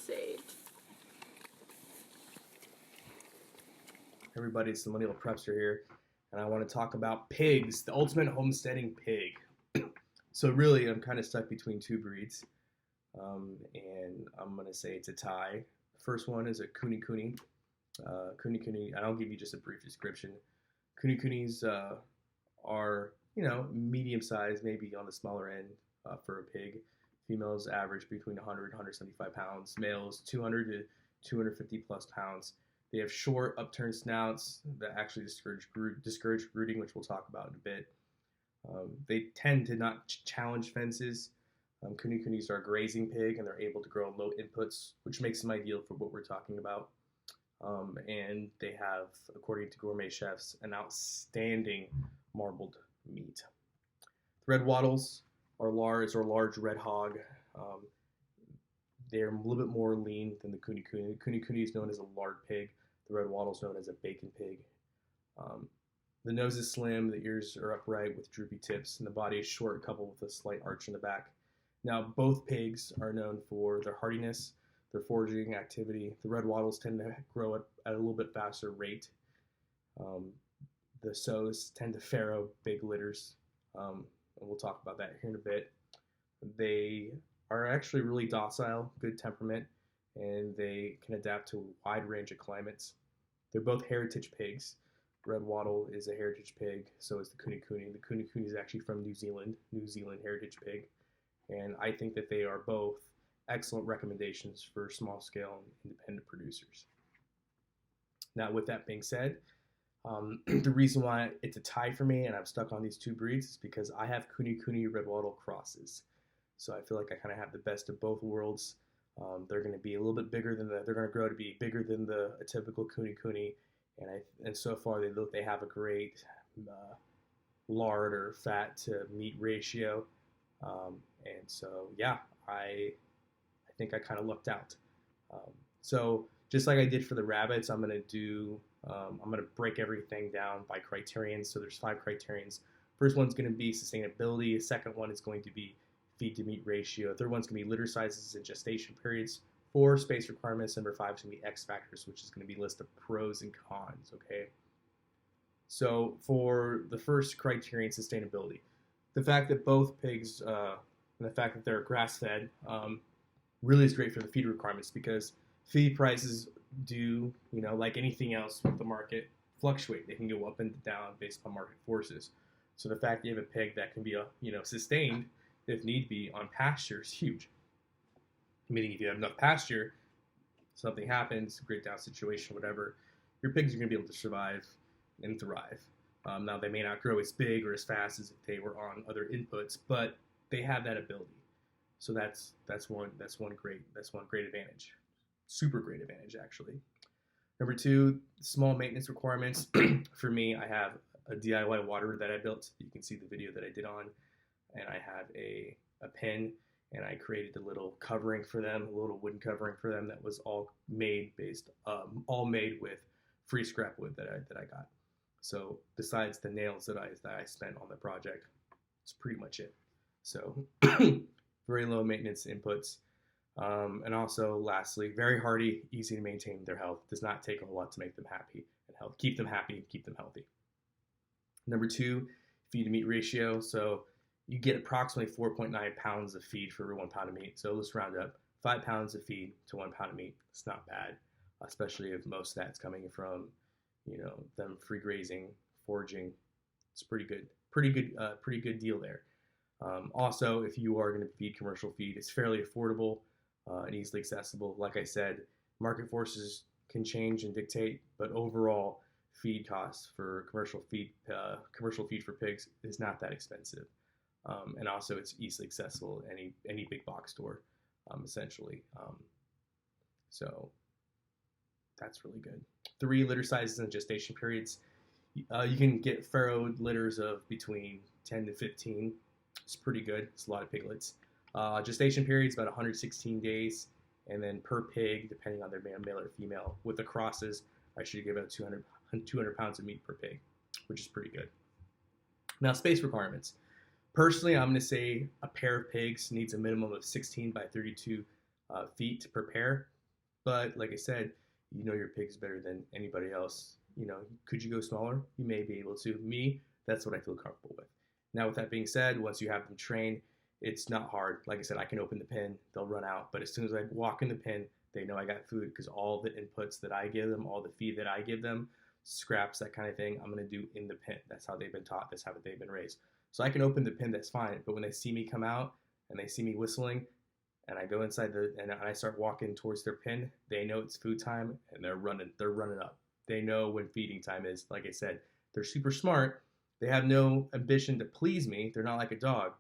saved. Everybody, it's the Millennial Prepster here, and I want to talk about pigs, the ultimate homesteading pig. So really, I'm kind of stuck between two breeds, and I'm going to say it's a tie. The first one is a KuneKune. KuneKune, and I'll give you just a brief description. Kunekunes are, medium sized, maybe on the smaller end for a pig. Females average between 100 and 175 pounds. Males 200 to 250 plus pounds. They have short, upturned snouts that actually discourage brooding, which we'll talk about in a bit. They tend to not challenge fences. Kunekunes are a grazing pig, and they're able to grow on low inputs, which makes them ideal for what we're talking about. And they have, according to gourmet chefs, an outstanding marbled meat. The Red Wattles are large red hog. They're a little bit more lean than the KuneKune. The KuneKune is known as a lard pig. The Red Wattle is known as a bacon pig. The nose is slim, the ears are upright with droopy tips, and the body is short, coupled with a slight arch in the back. Now, both pigs are known for their hardiness, their foraging activity. The Red Wattles tend to grow at a little bit faster rate. The sows tend to farrow big litters, and we'll talk about that here in a bit. They are actually really docile, good temperament, and they can adapt to a wide range of climates. They're both heritage pigs. Red Wattle is a heritage pig, so is the KuneKune. The KuneKune is actually from New Zealand heritage pig, and I think that they are both excellent recommendations for small-scale and independent producers. Now, with that being said, the reason why it's a tie for me and I'm stuck on these two breeds is because I have KuneKune Red Wattle crosses. So I feel like I kind of have the best of both worlds. They're going to be a little bit bigger than they're going to grow to be bigger than a typical KuneKune, and so far they have a great lard or fat to meat ratio, and so yeah, I think I kind of lucked out. So just like I did for the rabbits, I'm going to break everything down by criterions. So there's 5 criterions. First one's going to be sustainability. Second one is going to be feed to meat ratio. Third one's going to be litter sizes and gestation periods. 4, space requirements. Number 5 is going to be X factors, which is going to be a list of pros and cons. Okay. So for the first criterion, sustainability, the fact that both pigs and the fact that they're grass fed really is great for the feed requirements, because feed prices do, like anything else with the market, fluctuate. They can go up and down based on market forces. So the fact that you have a pig that can be sustained, if need be, on pasture is huge. Meaning if you have enough pasture, something happens, great down situation, whatever, your pigs are going to be able to survive and thrive. Now, they may not grow as big or as fast as if they were on other inputs, but they have that ability. So that's one great advantage. Super great advantage, actually. Number 2, small maintenance requirements. For me, I have a DIY water that I built. You can see the video that I did on. And I have a pen, and I created a little covering for them, a little wooden covering for them that was all made with free scrap wood that I got. So besides the nails that I spent on the project, it's pretty much it. So very low maintenance inputs. And also, lastly, very hardy, easy to maintain their health. Does not take a whole lot to make them happy and healthy. Keep them happy, keep them healthy. Number 2, feed to meat ratio. So you get approximately 4.9 pounds of feed for every 1 pound of meat. So let's round up 5 pounds of feed to 1 pound of meat. It's not bad, especially if most of that's coming from, them free grazing, foraging. It's pretty good deal there. Also, if you are going to feed commercial feed, it's fairly affordable and easily accessible. Like I said, market forces can change and dictate, but overall, feed costs for commercial feed for pigs is not that expensive. And also, it's easily accessible at any big box store, essentially. So that's really good. 3, litter sizes and gestation periods. You can get farrowed litters of between 10 to 15. It's pretty good. It's a lot of piglets. Gestation periods about 116 days, and then per pig, depending on their male or female. With the crosses, I should give about 200 pounds of meat per pig, which is pretty good. Now, space requirements. Personally, I'm going to say a pair of pigs needs a minimum of 16 by 32 feet per pair. But like I said, you know your pigs better than anybody else. You know, could you go smaller? You may be able to. Me, that's what I feel comfortable with. Now, with that being said, once you have them trained, it's not hard. Like I said, I can open the pen, they'll run out. But as soon as I walk in the pen, they know I got food because all the inputs that I give them, all the feed that I give them, scraps, that kind of thing, I'm going to do in the pen. That's how they've been taught. That's how they've been raised. So I can open the pen, that's fine. But when they see me come out and they see me whistling, and I go inside and I start walking towards their pen, they know it's food time and they're running up. They know when feeding time is. Like I said, they're super smart. They have no ambition to please me. They're not like a dog,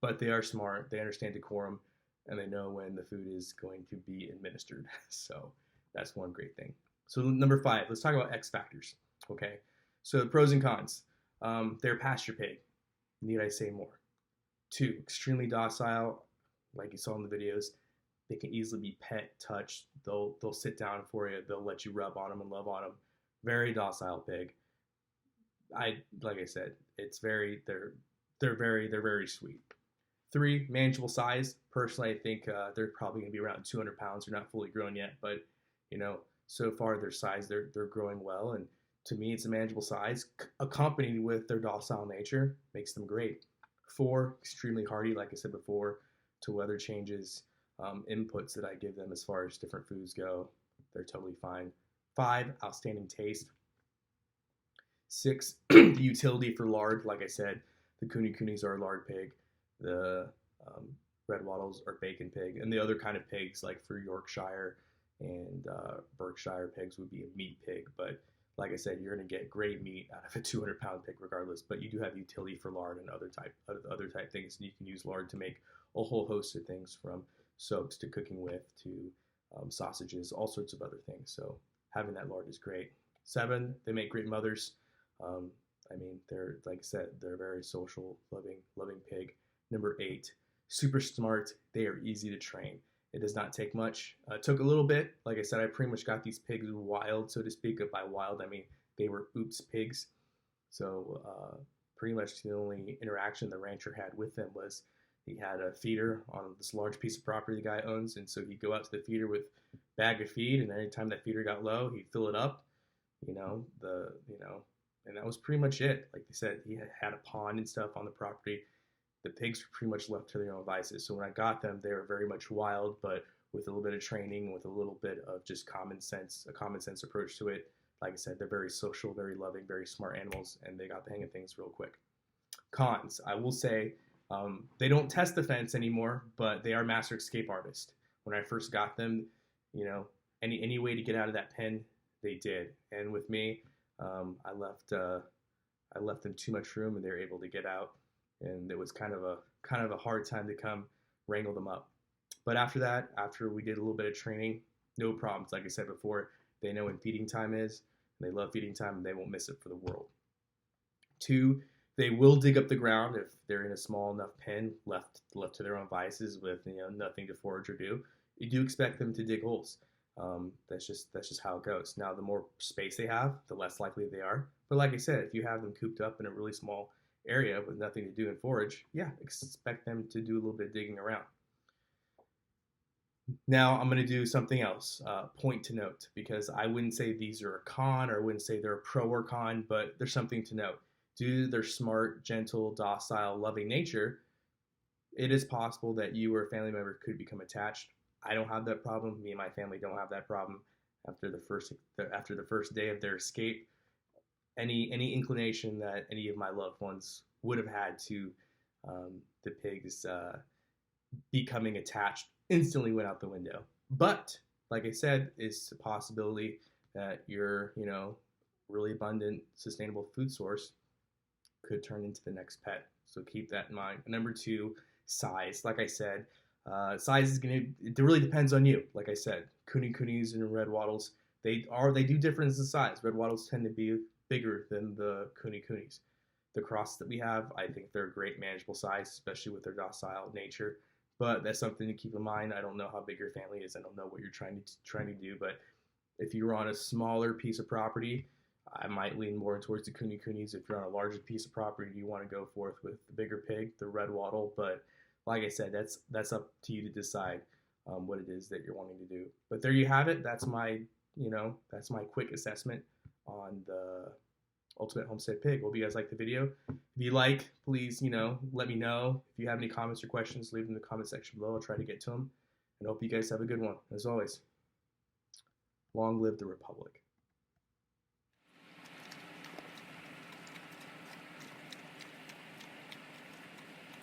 but they are smart. They understand decorum and they know when the food is going to be administered. So that's one great thing. So number 5, let's talk about X factors. Okay, so the pros and cons. They're pasture pig. Need I say more? 2, extremely docile. Like you saw in the videos, they can easily be pet, touched. They'll sit down for you. They'll let you rub on them and love on them. Very docile pig. Like I said, they're very sweet. 3, manageable size. Personally, I think they're probably gonna be around 200 pounds. They're not fully grown yet, but you know, so far their size, they're growing well, and to me, it's a manageable size, accompanied with their docile nature, makes them great. 4, extremely hardy, like I said before, to weather changes, inputs that I give them as far as different foods go, they're totally fine. 5, outstanding taste. 6, the utility for lard, like I said, the Kunekunes are a lard pig, the Red Wattles are bacon pig, and the other kind of pigs, like for Yorkshire and Berkshire pigs, would be a meat pig. But like I said, you're going to get great meat out of a 200-pound pig regardless. But you do have utility for lard and other type things. And you can use lard to make a whole host of things, from soaps to cooking with to sausages, all sorts of other things. So having that lard is great. 7, they make great mothers. I mean, they're, like I said, they're a very social, loving pig. Number 8, super smart. They are easy to train. It does not take much. It took a little bit. Like I said, I pretty much got these pigs wild, so to speak. By wild, I mean they were oops pigs. So pretty much the only interaction the rancher had with them was he had a feeder on this large piece of property the guy owns, and so he'd go out to the feeder with a bag of feed, and anytime that feeder got low, he'd fill it up. And that was pretty much it. Like they said, he had a pond and stuff on the property. The pigs were pretty much left to their own devices. So when I got them, they were very much wild, but with a little bit of training, with a little bit of just common sense approach to it. Like I said, they're very social, very loving, very smart animals, and they got the hang of things real quick. Cons, I will say, they don't test the fence anymore, but they are master escape artists. When I first got them, any way to get out of that pen, they did. And with me, I left them too much room, and they were able to get out. And it was kind of a hard time to come wrangle them up. But after that, after we did a little bit of training, no problems. Like I said before, they know when feeding time is, and they love feeding time, and they won't miss it for the world. 2, they will dig up the ground if they're in a small enough pen, left to their own devices with nothing to forage or do. You do expect them to dig holes. That's just how it goes. Now, the more space they have, the less likely they are. But like I said, if you have them cooped up in a really small area with nothing to do and forage, yeah, expect them to do a little bit of digging around. Now I'm going to do something else, point to note, because I wouldn't say these are a con, or I wouldn't say they're a pro or con, but there's something to note. Due to their smart, gentle, docile, loving nature, it is possible that you or a family member could become attached. I don't have that problem. Me and my family don't have that problem. After the first day of their escape, any inclination that any of my loved ones would have had to the pigs becoming attached instantly went out the window. But like I said, it's a possibility that your really abundant, sustainable food source could turn into the next pet. So keep that in mind. Number 2, size. Like I said, size it really depends on you. Like I said, Kunekunes and Red Wattles, they do difference in size. Red Wattles tend to be bigger than the Kunekunes. The cross that we have, I think they're a great manageable size, especially with their docile nature. But that's something to keep in mind. I don't know how big your family is. I don't know what you're trying to do. But if you're on a smaller piece of property, I might lean more towards the Kunekunes. If you're on a larger piece of property, you want to go forth with the bigger pig, the Red Wattle. But like I said, that's up to you to decide. what it is that you're wanting to do. But there you have it. That's my, that's my quick assessment on the Ultimate Homestead Pig. Hope you guys like the video. If you like, please, let me know. If you have any comments or questions, leave them in the comment section below. I'll try to get to them. And hope you guys have a good one. As always, long live the Republic.